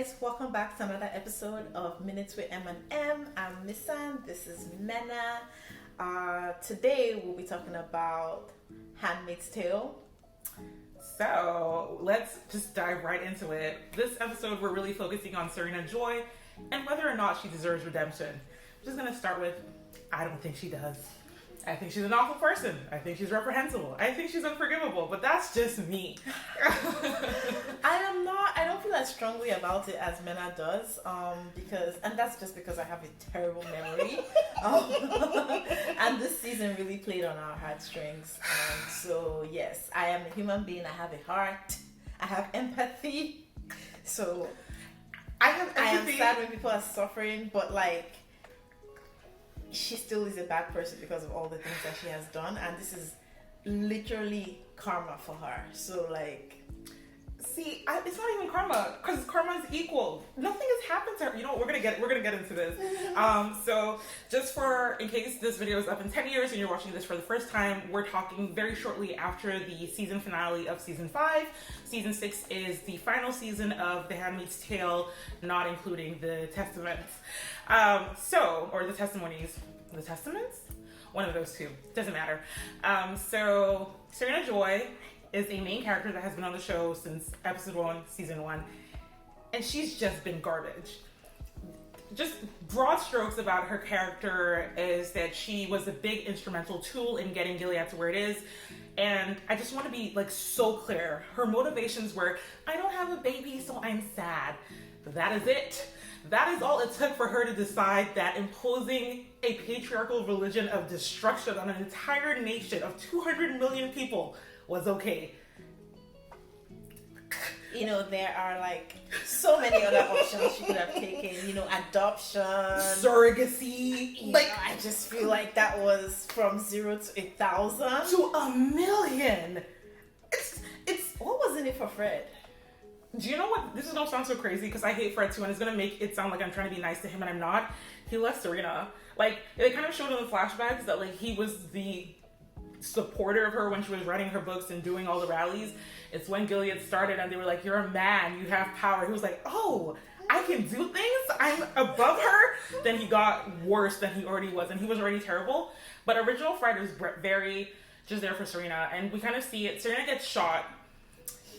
guys, welcome back to another episode of Minutes with M&M. I'm Missan, this is Mena. Today we'll be talking about Handmaid's Tale. So let's just dive right into it. This episode we're really focusing on Serena Joy and whether or not she deserves redemption. I'm just going to start with, I don't think she does. I think she's an awful person. I think she's reprehensible. I think she's unforgivable, but that's just me. I don't feel as strongly about it as Mena does, and that's just because I have a terrible memory. And this season really played on our heartstrings. So yes, I am a human being. I have a heart. I have empathy. So I am sad when people are suffering, but like, she still is a bad person because of all the things that she has done, and this is literally karma for her. So like, see, it's not even karma, because karma is equal. Nothing has happened to her. You know, we're gonna get into this. So just in case this video is up in 10 years and you're watching this for the first time, we're talking very shortly after the season finale of season 5. Season 6 is the final season of The Handmaid's Tale, not including the testaments. Or the testimonies. The testaments? One of those two. Doesn't matter. So Serena Joy is a main character that has been on the show since episode 1, season 1. And she's just been garbage. Just broad strokes about her character is that she was a big instrumental tool in getting Gilead to where it is. And I just want to be like so clear. Her motivations were, I don't have a baby, so I'm sad. That is it. That is all it took for her to decide that imposing a patriarchal religion of destruction on an entire nation of 200 million people was okay. You know, there are like so many other options she could have taken. You know, adoption, surrogacy. Like, I just feel like that was from 0 to 1,000 to 1,000,000. It's what was in it for Fred? Do you know what? This is gonna sound so crazy because I hate Fred too, and it's gonna make it sound like I'm trying to be nice to him, and I'm not. He left Serena. Like, they kind of showed in the flashbacks that like he was the supporter of her when she was writing her books and doing all the rallies. It's when Gilead started, and they were like, "You're a man. You have power." He was like, "Oh, I can do things. I'm above her." Then he got worse than he already was, and he was already terrible. But original Fred was very just there for Serena, and we kind of see it. Serena gets shot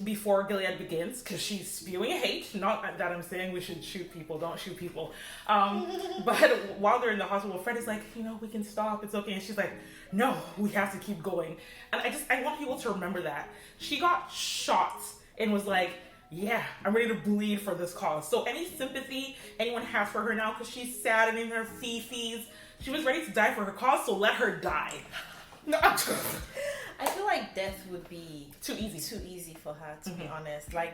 before Gilead begins because she's spewing hate. Not that I'm saying we should shoot people, don't shoot people. But while they're in the hospital, Fred is like, you know, we can stop, it's okay. And she's like, no, we have to keep going. And I want people to remember that. She got shot and was like, yeah, I'm ready to bleed for this cause. So any sympathy anyone has for her now, because she's sad and in her fifis, she was ready to die for her cause, so let her die. No. I feel like death would be too easy for her, to be honest. Like,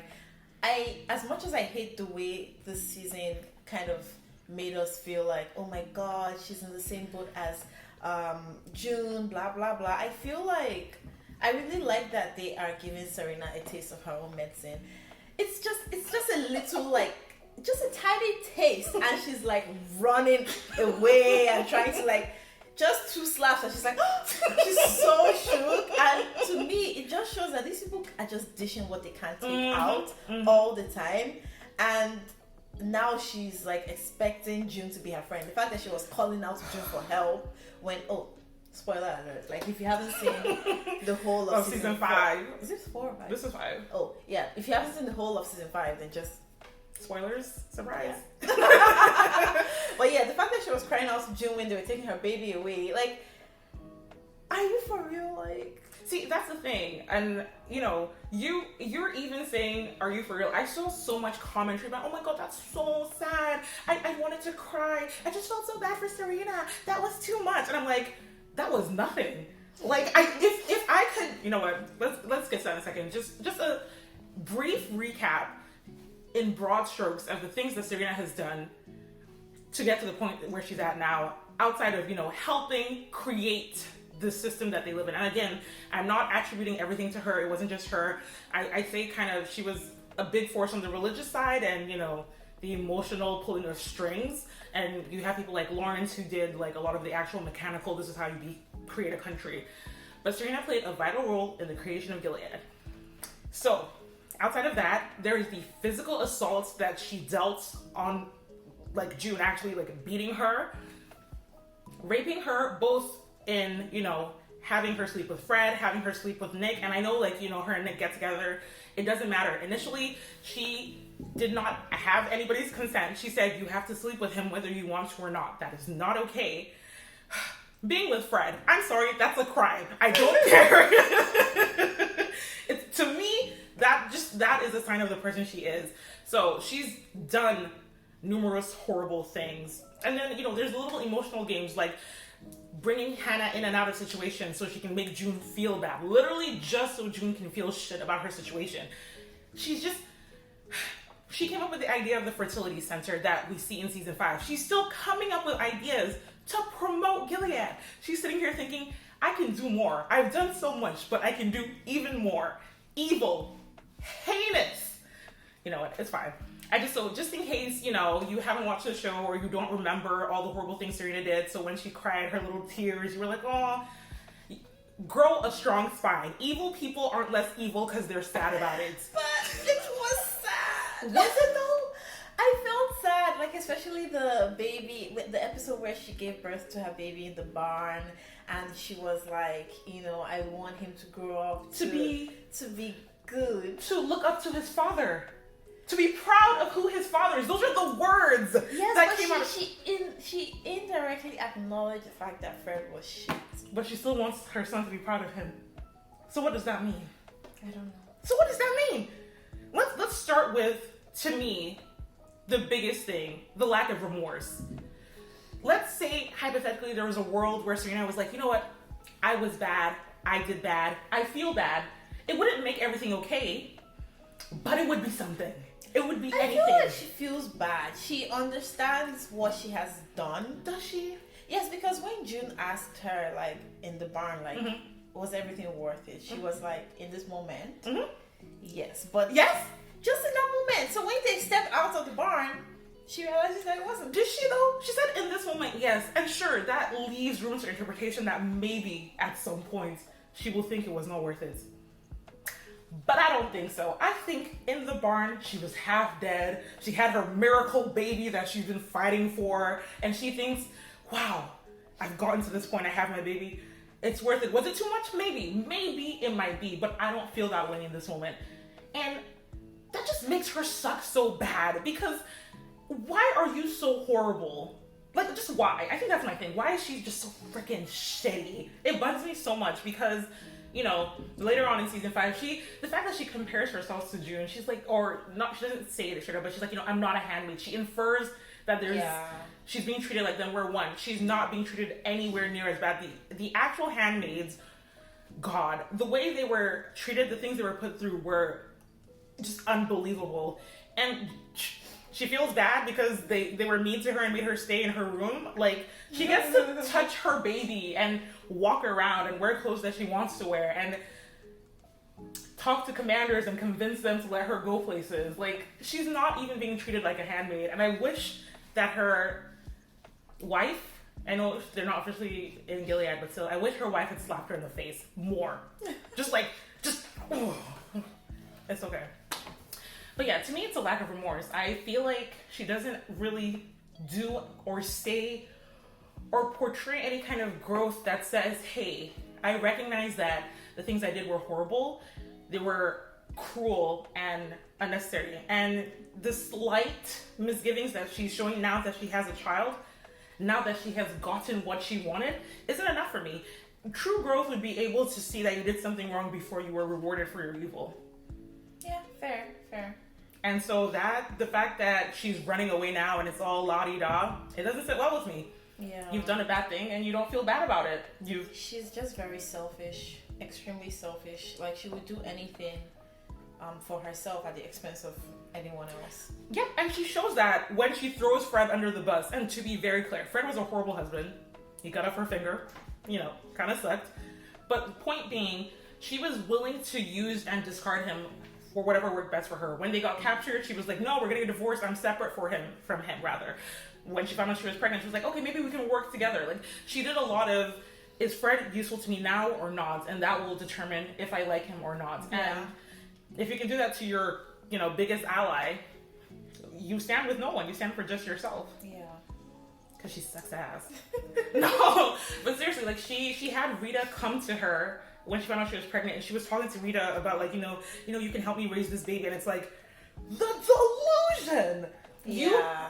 as much as I hate the way this season kind of made us feel like, oh my god, she's in the same boat as June, blah blah blah. I feel like I really like that they are giving Serena a taste of her own medicine. It's just a little, like, just a tiny taste, and she's like running away and trying to like. Just 2 slaps and she's like, she's so shook. And to me, it just shows that these people are just dishing what they can't take out all the time. And now she's like expecting June to be her friend. The fact that she was calling out to June for help when, spoiler alert, like if you haven't seen the whole of season 5. Is it 4 or 5? This is 5. Oh, yeah. If you haven't seen the whole of season 5, then just... Spoilers, surprise. Yeah. But yeah, the fact that she was crying out to June when they were taking her baby away, like, are you for real? Like, see, that's the thing. And you know, you're even saying, are you for real? I saw so much commentary about, oh my god, that's so sad. I wanted to cry. I just felt so bad for Serena. That was too much. And I'm like, that was nothing. Like, if I could, you know what? Let's get to that in a second. Just a brief recap in broad strokes of the things that Serena has done to get to the point where she's at now, outside of, you know, helping create the system that they live in. And again, I'm not attributing everything to her. It wasn't just her. I say kind of she was a big force on the religious side and, you know, the emotional pulling of strings. And you have people like Lawrence who did like a lot of the actual mechanical, this is how you create a country. But Serena played a vital role in the creation of Gilead. So outside of that, there's the physical assaults that she dealt on, like, June, actually, like, beating her, raping her, both in, you know, having her sleep with Fred, having her sleep with Nick. And I know, like, you know, her and Nick get together. It doesn't matter. Initially, she did not have anybody's consent. She said, you have to sleep with him whether you want to or not. That is not okay. Being with Fred, I'm sorry, that's a crime. I don't care. To me, that is a sign of the person she is. So she's done numerous horrible things. And then, you know, there's little emotional games like bringing Hannah in and out of situations so she can make June feel bad. Literally just so June can feel shit about her situation. She came up with the idea of the fertility center that we see in season 5. She's still coming up with ideas to promote Gilead. She's sitting here thinking, I can do more. I've done so much, but I can do even more. Evil. Heinous. You know what? It's fine. Just in case, you know, you haven't watched the show or you don't remember all the horrible things Serena did, so when she cried her little tears, you were like, oh, grow a strong spine. Evil people aren't less evil because they're sad about it. But it was sad. Was it though? I felt sad, like especially the baby, the episode where she gave birth to her baby in the barn, and she was like, you know, I want him to grow up to be good, to look up to his father, to be proud of who his father is. Those are the words that came out. She indirectly acknowledged the fact that Fred was shit, but she still wants her son to be proud of him. So what does that mean? I don't know. So what does that mean? Let's start with, to me, the biggest thing, the lack of remorse. Let's say, hypothetically, there was a world where Serena was like, you know what? I was bad. I did bad. I feel bad. It wouldn't make everything okay, but it would be something. It would be anything. I feel like she feels bad. She understands what she has done. Does she? Yes, because when June asked her, like, in the barn, like, was everything worth it? She was like, in this moment, yes. But yes, just in that moment. So when they stepped out of the barn, she realizes that it wasn't. Did she though? She said in this moment, yes. And sure, that leaves room for interpretation that maybe at some point she will think it was not worth it. But I don't think so. I think in the barn, she was half dead. She had her miracle baby that she's been fighting for. And she thinks, wow, I've gotten to this point. I have my baby. It's worth it. Was it too much? Maybe. Maybe it might be. But I don't feel that way in this moment. And that just makes her suck so bad. Because why are you so horrible? Like, just why? I think that's my thing. Why is she just so freaking shitty? It bugs me so much because, you know, later on in season 5, the fact that she compares herself to June, she's like, or not, she doesn't say it straight up, but she's like, you know, I'm not a handmaid. She infers that she's being treated like them. We're one. She's not being treated anywhere near as bad. The actual handmaids, God, the way they were treated, the things they were put through were just unbelievable. And she feels bad because they were mean to her and made her stay in her room. Like, she gets to touch her baby and walk around and wear clothes that she wants to wear and talk to commanders and convince them to let her go places. Like, she's not even being treated like a handmaid. And I wish that her wife, I know they're not officially in Gilead, but still, I wish her wife had slapped her in the face more. It's okay. But yeah, to me, it's a lack of remorse. I feel like she doesn't really do or say or portray any kind of growth that says, hey, I recognize that the things I did were horrible. They were cruel and unnecessary. And the slight misgivings that she's showing now that she has a child, now that she has gotten what she wanted, isn't enough for me. True growth would be able to see that you did something wrong before you were rewarded for your evil. Yeah, fair. And so the fact that she's running away now and it's all la-di-da, it doesn't sit well with me. Yeah. You've done a bad thing and you don't feel bad about it. She's just very selfish, extremely selfish. Like, she would do anything for herself at the expense of anyone else. Yep, and she shows that when she throws Fred under the bus. And to be very clear, Fred was a horrible husband. He cut off her finger, you know, kind of sucked. But the point being, she was willing to use and discard him for whatever worked best for her. When they got captured, she was like, no, we're getting divorced. I'm separate from him. When she found out she was pregnant, she was like, okay, maybe we can work together. Like, she did a lot of, is Fred useful to me now or not? And that will determine if I like him or not. Yeah. And if you can do that to your, biggest ally, you stand with no one. You stand for just yourself. Yeah. Because she sucks ass. No, but seriously, like she had Rita come to her when she found out she was pregnant, and she was talking to Rita about like, you can help me raise this baby, and it's like the delusion. Yeah.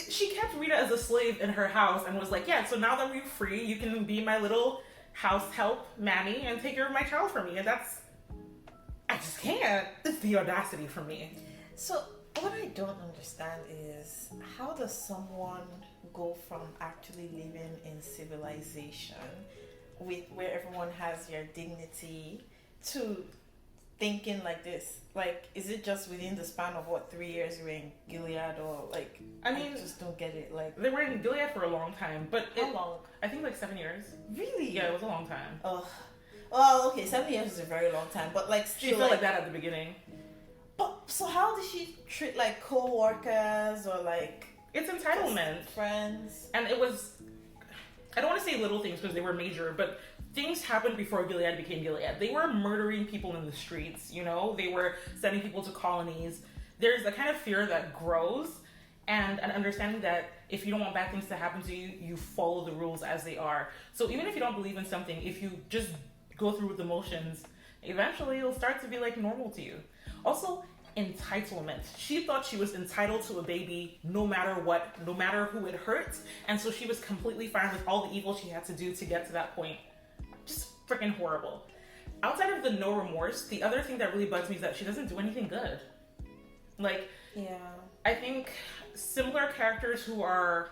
She kept Rita as a slave in her house and was like, yeah, so now that we're free, you can be my little house help mammy and take care of my child for me. And I just can't. It's the audacity for me. So what I don't understand is, how does someone go from actually living in civilization where everyone has their dignity to thinking like this? Like, is it just within the span of 3 years you were in Gilead, or like, I just don't get it. Like, they were in Gilead for a long time, but how long? I think like 7 years. Really? Yeah, it was a long time. Oh, well, okay, 7 years is a very long time, but like still, she felt like that at the beginning. But so how did she treat like co-workers or like? It's entitlement. Friends. And it was, I don't want to say little things because they were major, but things happened before Gilead became Gilead. They were murdering people in the streets, They were sending people to colonies. There's a kind of fear that grows, and an understanding that if you don't want bad things to happen to you, you follow the rules as they are. So even if you don't believe in something, if you just go through with the motions, eventually it'll start to be like normal to you. Also, entitlement. She thought she was entitled to a baby no matter what, no matter who it hurt, and so she was completely fine with all the evil she had to do to get to that point. Just freaking horrible. Outside of the no remorse, the other thing that really bugs me is that she doesn't do anything good. Like, yeah, I think similar characters who are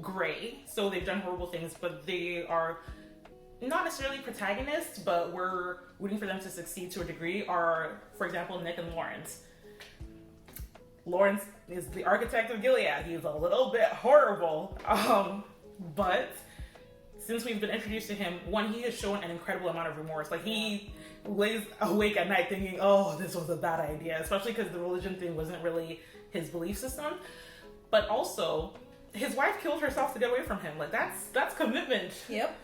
gray, so they've done horrible things, but they are not necessarily protagonists, but we're rooting for them to succeed to a degree, are, for example, Nick and Lawrence. Lawrence is the architect of Gilead. He's a little bit horrible, but since we've been introduced to him, one, he has shown an incredible amount of remorse. Like, he lays awake at night thinking, oh, this was a bad idea, especially because the religion thing wasn't really his belief system. But also, his wife killed herself to get away from him. Like, that's commitment. Yep.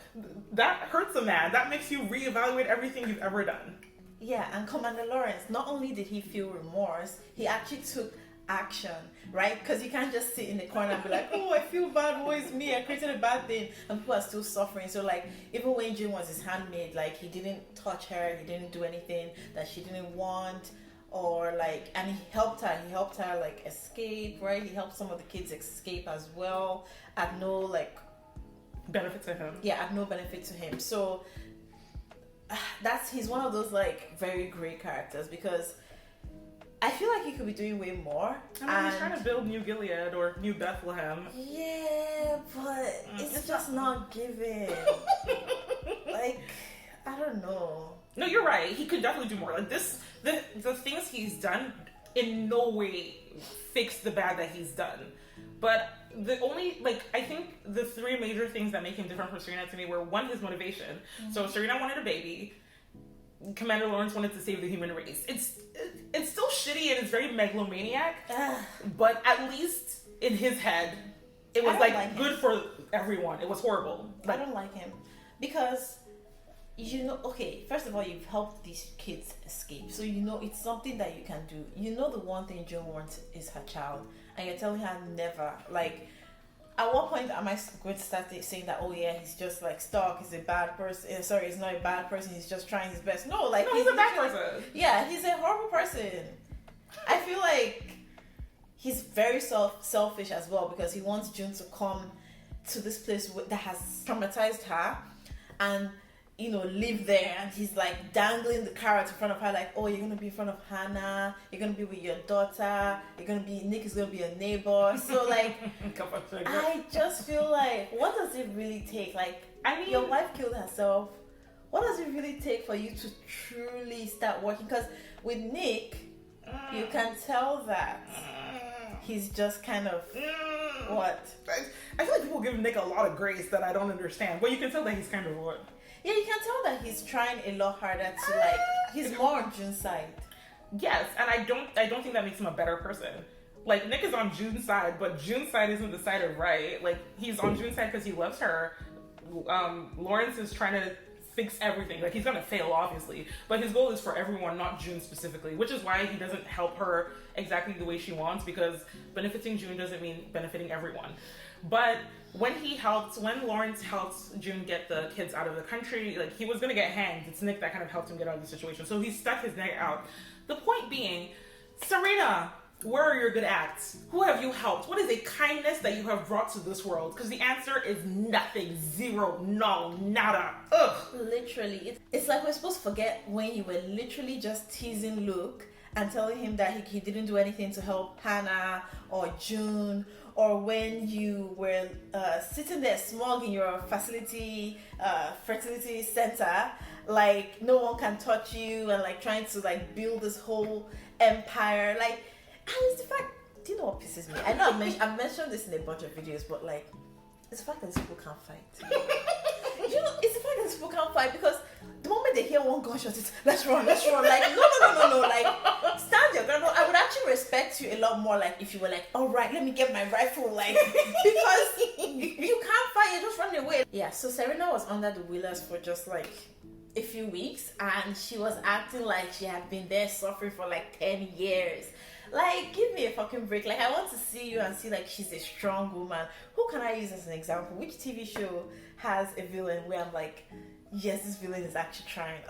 That hurts a man. That makes you reevaluate everything you've ever done. Yeah, and Commander Lawrence, not only did he feel remorse, he actually took action, right? Because you can't just sit in the corner and be like, oh, I feel bad, woe is me, I created a bad thing, and people are still suffering. So like, even when June was his handmaid, like, he didn't touch her, he didn't do anything that she didn't want, or like, and he helped her like escape, right? He helped some of the kids escape as well, at no like benefit to him. Yeah, at no benefit to him. So he's one of those like very great characters, because I feel like he could be doing way more. He's trying to build New Gilead or New Bethlehem. Yeah, but it's just not given. Like, I don't know. No, you're right. He could definitely do more. Like this, the things he's done in no way fix the bad that he's done. But the only, like, I think the three major things that make him different from Serena to me were, one, his motivation. Mm-hmm. So Serena wanted a baby. Commander Lawrence wanted to save the human race. It's still shitty and it's very megalomaniac, but at least in his head, it was like good for everyone. It was horrible. I don't like him because, okay, first of all, you've helped these kids escape, so it's something that you can do. The one thing Joan wants is her child, and you're telling her never. Like, at what point am I going to start saying that, oh yeah, he's just like stuck, he's a bad person? Sorry, he's not a bad person, he's just trying his best. No, like, he's a bad person. Yeah, he's a horrible person. I feel like he's very selfish as well, because he wants June to come to this place that has traumatized her and live there, and he's like dangling the carrot in front of her, like, oh, you're gonna be in front of Hannah, you're gonna be with your daughter, Nick is gonna be your neighbor. So like, I just feel like, what does it really take? Like, I mean, your wife killed herself. What does it really take for you to truly start working? Because with Nick, you can tell that he's just kind of what? I feel like people give Nick a lot of grace that I don't understand. But you can tell that he's kind of what? Yeah, you can tell that he's trying a lot harder to like. He's more on June's side. Yes, and I don't think that makes him a better person. Like, Nick is on June's side, but June's side isn't the side of right. Like, he's on June's side because he loves her. Lawrence is trying to fix everything. Like, he's gonna fail, obviously, but his goal is for everyone, not June specifically, which is why he doesn't help her exactly the way she wants, because benefiting June doesn't mean benefiting everyone. But when Lawrence helped June get the kids out of the country, like, he was gonna get hanged. It's Nick that kind of helped him get out of the situation, so he stuck his neck out. The point being, Serena, where are your good acts? Who have you helped? What is a kindness that you have brought to this world? Because the answer is nothing, zero, no, nada, ugh. Literally, it's like we're supposed to forget when you were literally just teasing Luke and telling him that he didn't do anything to help Hannah or June, or when you were sitting there smug in your fertility center, like no one can touch you, and like trying to like build this whole empire. Like, and it's the fact, do you know what pisses me? I know I've mentioned this in a bunch of videos, but like, it's the fact that these people can't fight. You know, it's the fact that these people can't fight, because the moment they hear one gunshot, it's let's run. Like, no. Like, stand your ground. I would actually respect you a lot more, like, if you were like, all right, let me get my rifle, like, because you can't fight, you're just running away. Yeah, so Serena was under the Wheelers for just like a few weeks, and she was acting like she had been there suffering for like 10 years. Like, give me a fucking break. Like, I want to see you and see like she's a strong woman. Who can I use as an example? Which TV show has a villain where I'm like, yes, this villain is actually trying?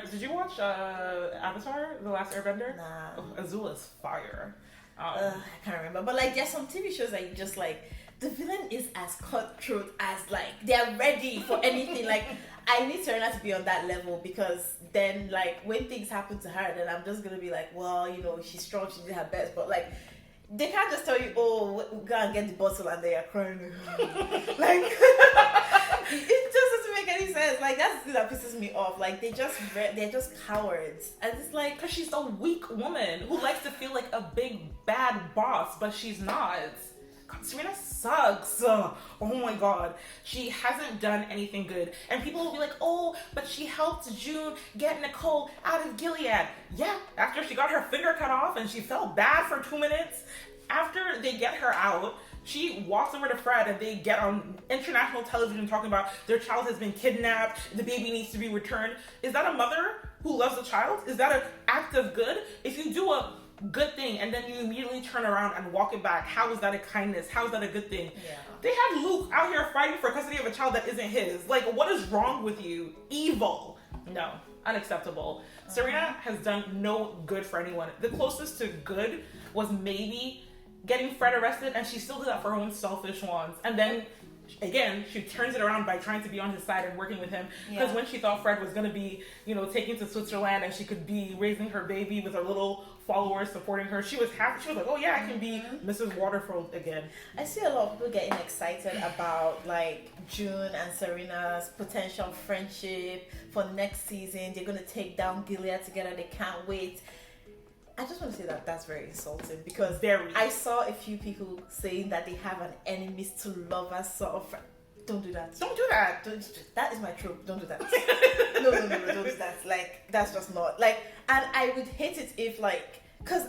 Did you watch Avatar: The Last Airbender? Nah. Oh, Azula is fire. I can't remember. But like, there's some TV shows that you just like, the villain is as cutthroat as like they're ready for anything. Like, I need Serena to be on that level, because then like when things happen to her, then I'm just gonna be like, well, you know, she's strong, she did her best, but like, they can't just tell you, oh, go and get the bottle, and they are crying. Like, it just doesn't make any sense. Like, that's the thing that pisses me off. Like, they're just cowards, and it's like, because she's a weak woman who likes to feel like a big bad boss, but she's not. God, Serena sucks. Oh my god. She hasn't done anything good. And people will be like, oh, but she helped June get Nicole out of Gilead. Yeah, after she got her finger cut off and she felt bad for 2 minutes. After they get her out, she walks over to Fred and they get on international television talking about their child has been kidnapped, the baby needs to be returned. Is that a mother who loves a child? Is that an act of good? If you do a good thing and then you immediately turn around and walk it back, how is that a kindness? How is that a good thing? Yeah. They had Luke out here fighting for custody of a child that isn't his. Like, what is wrong with you? Evil. No, unacceptable. Serena has done no good for anyone. The closest to good was maybe getting Fred arrested, and she still did that for her own selfish wants. And then again, she turns it around by trying to be on his side and working with him. Because when she thought Fred was going to be, you know, taken to Switzerland and she could be raising her baby with her little followers supporting her, she was happy. She was like, oh yeah, I can be Mrs. Waterford again. I see a lot of people getting excited about like June and Serena's potential friendship for next season. They're going to take down Gilead together. They can't wait. I just want to say that that's very insulting, because I saw a few people saying that they have an enemies to lovers sort of. Don't do that. Don't do that. That is my trope. Don't do that. No, don't do that. Like, that's just not like. And I would hate it if like, because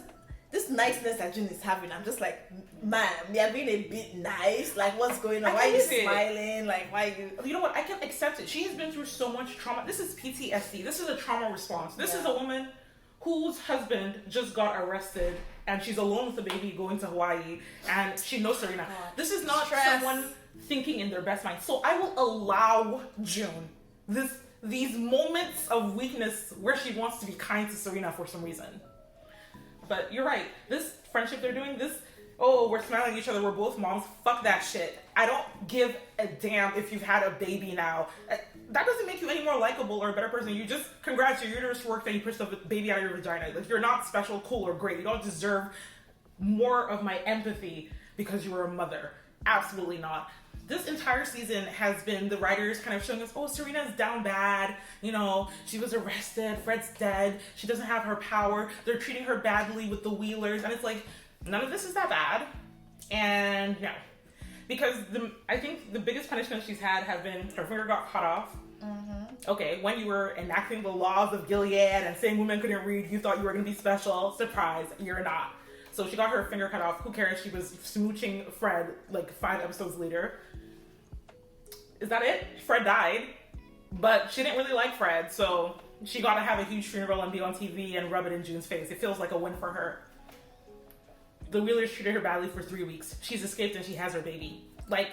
this niceness that June is having, I'm just like, man, you're being a bit nice. Like, what's going on? Why are you smiling? Like, why are you? You know what? I can accept it. She has been through so much trauma. This is PTSD. This is a trauma response. This is a woman whose husband just got arrested and she's alone with the baby going to Hawaii, and she knows Serena. This is not someone thinking in their best mind. So I will allow June these moments of weakness where she wants to be kind to Serena for some reason. But you're right. This friendship they're doing, we're smiling at each other, we're both moms. Fuck that shit. I don't give a damn if you've had a baby now. That doesn't make you any more likable or a better person. You just, congrats, your uterus worked and you pushed the baby out of your vagina. Like, you're not special, cool, or great. You don't deserve more of my empathy because you were a mother. Absolutely not. This entire season has been the writers kind of showing us, oh, Serena's down bad. You know, she was arrested. Fred's dead. She doesn't have her power. They're treating her badly with the Wheelers. And it's like, none of this is that bad. And no. Because I think the biggest punishment she's had have been her finger got cut off. Mm-hmm. Okay, when you were enacting the laws of Gilead and saying women couldn't read, you thought you were going to be special. Surprise, you're not. So she got her finger cut off. Who cares? She was smooching Fred like 5 episodes later. Is that it? Fred died. But she didn't really like Fred, so she got to have a huge funeral and be on TV and rub it in June's face. It feels like a win for her. The Wheelers treated her badly for 3 weeks. She's escaped and she has her baby. Like,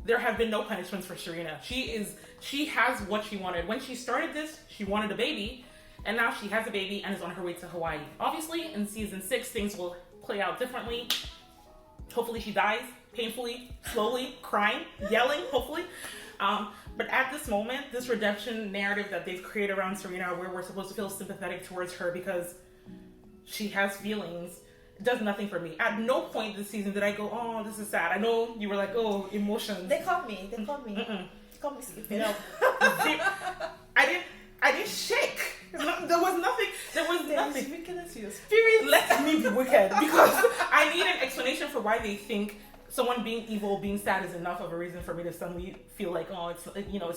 there have been no punishments for Serena. She has what she wanted. When she started this, she wanted a baby, and now she has a baby and is on her way to Hawaii. Obviously, in season 6, things will play out differently. Hopefully she dies painfully, slowly, crying, yelling, hopefully. But at this moment, this redemption narrative that they've created around Serena, where we're supposed to feel sympathetic towards her because she has feelings, does nothing for me. At no point this season did I go, oh, this is sad. I know you were like, oh, emotions. They called me. They called me. Mm-mm. They called me skipping up. I didn't shake. There was nothing. There's wickedness to your spirit. Let me be wicked, because I need an explanation for why they think someone being evil, being sad is enough of a reason for me to suddenly feel like, oh, it's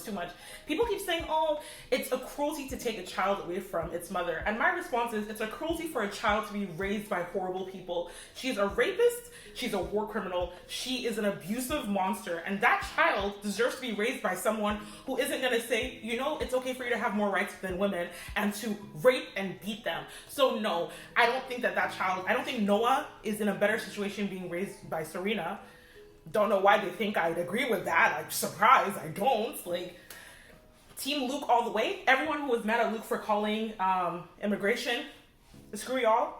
too much. People keep saying, oh, it's a cruelty to take a child away from its mother. And my response is, it's a cruelty for a child to be raised by horrible people. She's a rapist. She's a war criminal. She is an abusive monster. And that child deserves to be raised by someone who isn't going to say, it's okay for you to have more rights than women, and to rape and beat them. So no, I don't think I don't think Noah is in a better situation being raised by Serena. Don't know why they think I'd agree with that. I'm surprised I don't. Like, Team Luke all the way. Everyone who was mad at Luke for calling immigration, screw y'all.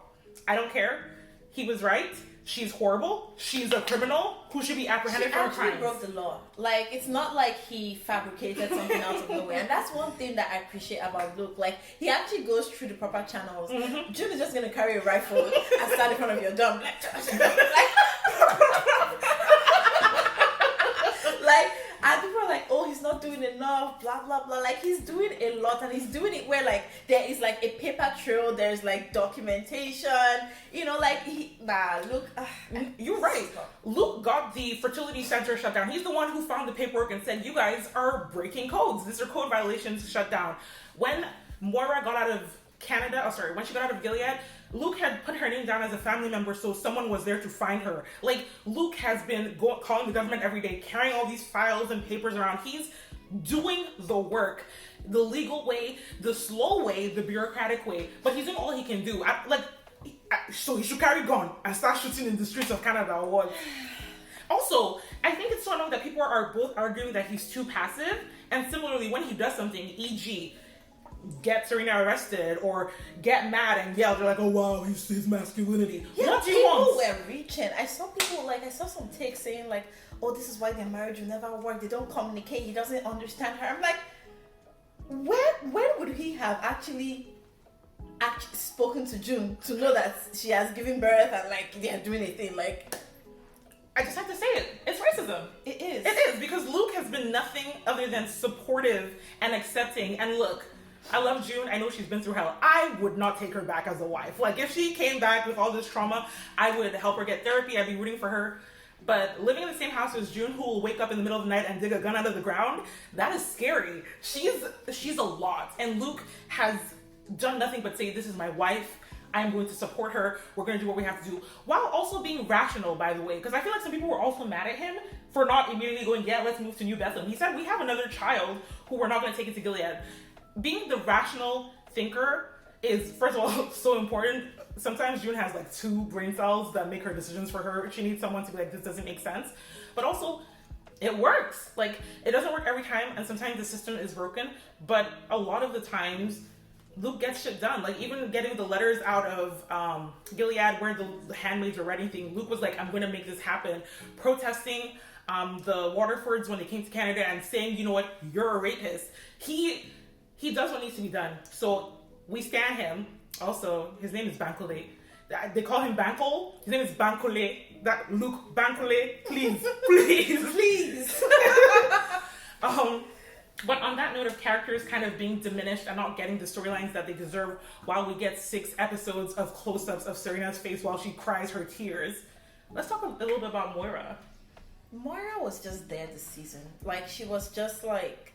I don't care. He was right. She's horrible. She's a criminal who should be apprehended for her crimes. He broke the law. Like, it's not like he fabricated something out of nowhere. And that's one thing that I appreciate about Luke. Like, he actually goes through the proper channels. Mm-hmm. June is just going to carry a rifle and stand in front of your dumb. And people are like, oh, he's not doing enough, blah, blah, blah. Like, he's doing a lot, and he's doing it where, like, there is, like, a paper trail, there's, like, documentation, Luke. You're right. Luke got the fertility center shut down. He's the one who found the paperwork and said, you guys are breaking codes. These are code violations, shut down. When Moira got out of when she got out of Gilead, Luke had put her name down as a family member, so someone was there to find her. Like, Luke has been calling the government every day, carrying all these files and papers around. He's doing the work, the legal way, the slow way, the bureaucratic way, but he's doing all he can do. So he should carry a gun and start shooting in the streets of Canada or what? Also, I think it's so annoying that people are both arguing that he's too passive, and similarly, when he does something, e.g., get Serena arrested or get mad and yell, they're like, oh wow, his masculinity. Yeah, what do you people want? were reaching. I saw some takes saying like, oh, this is why their marriage will never work. They don't communicate. He doesn't understand her. I'm like, when would he have actually spoken to June to know that she has given birth and like they are doing a thing? Like, I just have to say it. It's racism. It is. It is, because Luke has been nothing other than supportive and accepting. And look, I love June. I know she's been through hell. I would not take her back as a wife. Like, if she came back with all this trauma, I would help her get therapy. I'd be rooting for her. But living in the same house as June, who will wake up in the middle of the night and dig a gun out of the ground, that is scary. She's a lot. And Luke has done nothing but say, this is my wife. I'm going to support her. We're going to do what we have to do. While also being rational, by the way. Because I feel like some people were also mad at him for not immediately going, yeah, let's move to New Bethlehem. He said, we have another child who we're not going to take into Gilead. Being the rational thinker is, first of all, so important. Sometimes June has like 2 brain cells that make her decisions for her. She needs someone to be like, this doesn't make sense. But also, it works. Like, it doesn't work every time, and sometimes the system is broken. But a lot of the times, Luke gets shit done. Like, even getting the letters out of Gilead where the handmaids were writing things, Luke was like, I'm going to make this happen. Protesting the Waterfords when they came to Canada and saying, you know what, you're a rapist. He does what needs to be done. So we stand him. Also, his name is Bankole. They call him Bankole. His name is Bankole. That Luke Bankole, please. But on that note of characters kind of being diminished and not getting the storylines that they deserve, while we get 6 episodes of close-ups of Serena's face while she cries her tears, let's talk a little bit about Moira. Moira was just there this season. Like, she was just like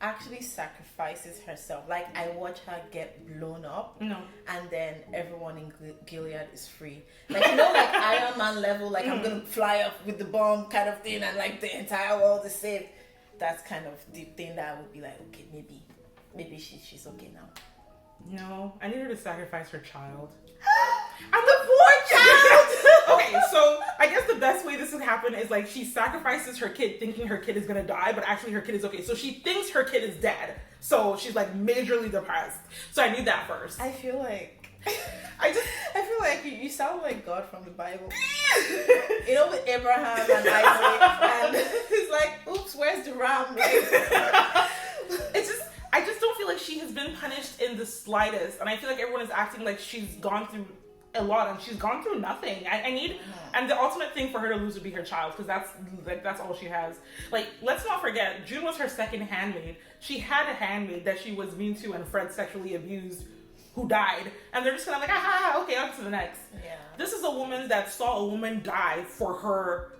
actually sacrifices herself. Like, I watch her get blown up, No. and then everyone in Gilead is free. Like, you know, like Iron Man level, like I'm gonna fly up with the bomb kind of thing, and like the entire world is saved. That's kind of the thing that I would be like, okay, maybe she's okay now. No, I need her to sacrifice her child. I'm the poor child! Okay, so I guess the best way this would happen is like she sacrifices her kid thinking her kid is gonna die, but actually her kid is okay. So she thinks her kid is dead. So she's like majorly depressed. So I need that first. I feel like you sound like God from the Bible. You know, with Abraham and Isaac, and he's like, oops, where's the ram? Like, I just don't feel like she has been punished in the slightest, and I feel like everyone is acting like she's gone through a lot, and she's gone through nothing. I need, and the ultimate thing for her to lose would be her child, because that's all she has. Like, let's not forget, June was her second handmaid. She had a handmaid that she was mean to and Fred sexually abused, who died, and they're just kind of like, okay, on to the next. Yeah. This is a woman that saw a woman die for her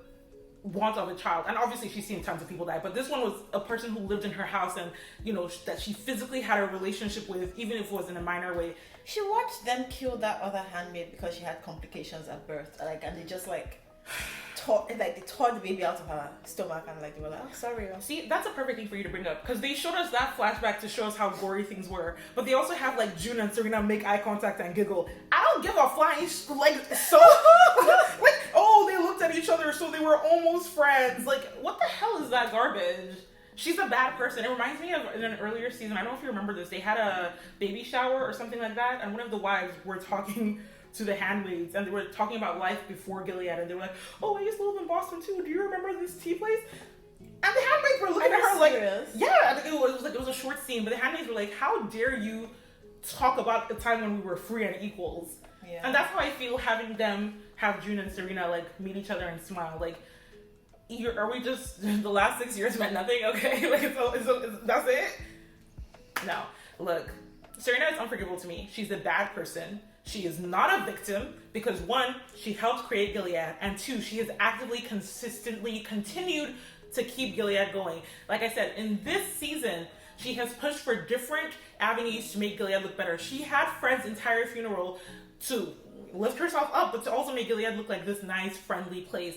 want of a child, and obviously she's seen tons of people die, but this one was a person who lived in her house, and you know that she physically had a relationship with, even if it was in a minor way. She watched them kill that other handmaid because she had complications at birth, like, and they just like tore the baby out of her stomach, and like they were like, oh, sorry. See, that's a perfect thing for you to bring up, because they showed us that flashback to show us how gory things were, but they also have like June and Serena make eye contact and giggle. I don't give a flying like so like, oh, they looked at each other so they were almost friends. Like, what the hell is that garbage? She's a bad person. It reminds me of in an earlier season, I don't know if you remember this, they had a baby shower or something like that, and one of the wives were talking to the handmaids, and they were talking about life before Gilead, and they were like, oh, I used to live in Boston too, do you remember this tea place? And the handmaids were looking at her like, yeah, it was a short scene, but the handmaids were like, how dare you talk about the time when we were free and equals? Yeah. And that's how I feel having them have June and Serena like meet each other and smile. Like, are we just, the last 6 years meant nothing? Okay, like that's it? No, look, Serena is unforgivable to me. She's a bad person. She is not a victim because, one, she helped create Gilead, and two, she has actively, consistently continued to keep Gilead going. Like I said, in this season, she has pushed for different avenues to make Gilead look better. She had Fred's entire funeral to lift herself up, but to also make Gilead look like this nice, friendly place.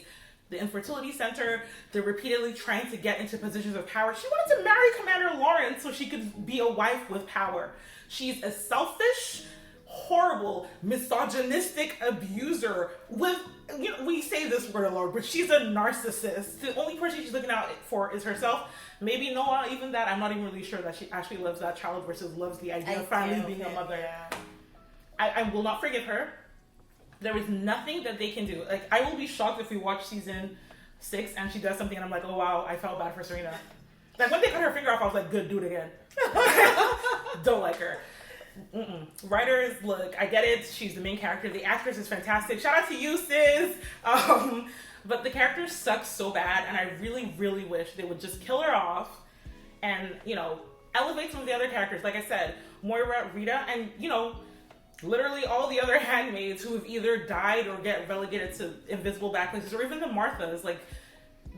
The infertility center, they're repeatedly trying to get into positions of power. She wanted to marry Commander Lawrence so she could be a wife with power. She's a selfish, horrible, misogynistic abuser with, you know, we say this word a lot, but she's a narcissist. The only person she's looking out for is herself. Maybe Noah, even that, I'm not even really sure that she actually loves that child versus loves the idea of finally being a mother. Yeah. I will not forgive her. There is nothing that they can do. Like, I will be shocked if we watch season 6 and she does something and I'm like, oh wow, I felt bad for Serena. Like, when they cut her finger off, I was like, good, do it again. Don't like her. Writers, look, I get it. She's the main character. The actress is fantastic. Shout out to you, sis. But the character sucks so bad, and I really, really wish they would just kill her off and, you know, elevate some of the other characters. Like I said, Moira, Rita, and, you know, literally all the other handmaids who have either died or get relegated to invisible backplaces, or even the Marthas. Like,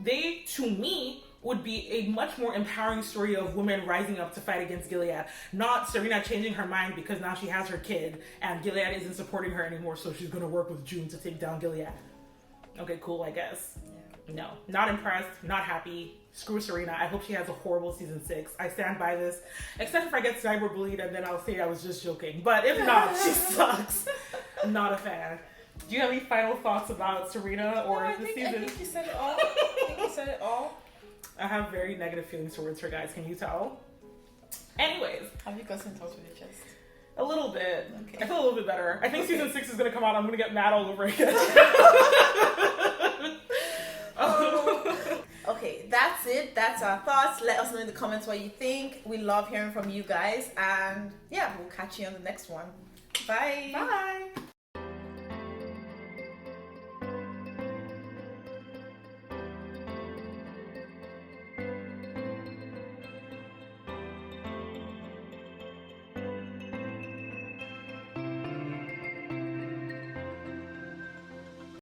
they, to me, would be a much more empowering story of women rising up to fight against Gilead. Not Serena changing her mind because now she has her kid and Gilead isn't supporting her anymore, so she's going to work with June to take down Gilead. Okay, cool, I guess. Yeah. No, not impressed, not happy. Screw Serena. I hope she has a horrible season 6. I stand by this. Except if I get cyberbullied and then I'll say I was just joking. But if not, she sucks. Not a fan. Do you have any final thoughts about Serena or the season? I think you said it all. I have very negative feelings towards her, guys. Can you tell? Anyways. Have you gotten in touch with your chest? A little bit. Okay. I feel a little bit better. I think season 6 is going to come out. I'm going to get mad all over again. Okay, that's it. That's our thoughts. Let us know in the comments what you think. We love hearing from you guys. And yeah, we'll catch you on the next one. Bye. Bye.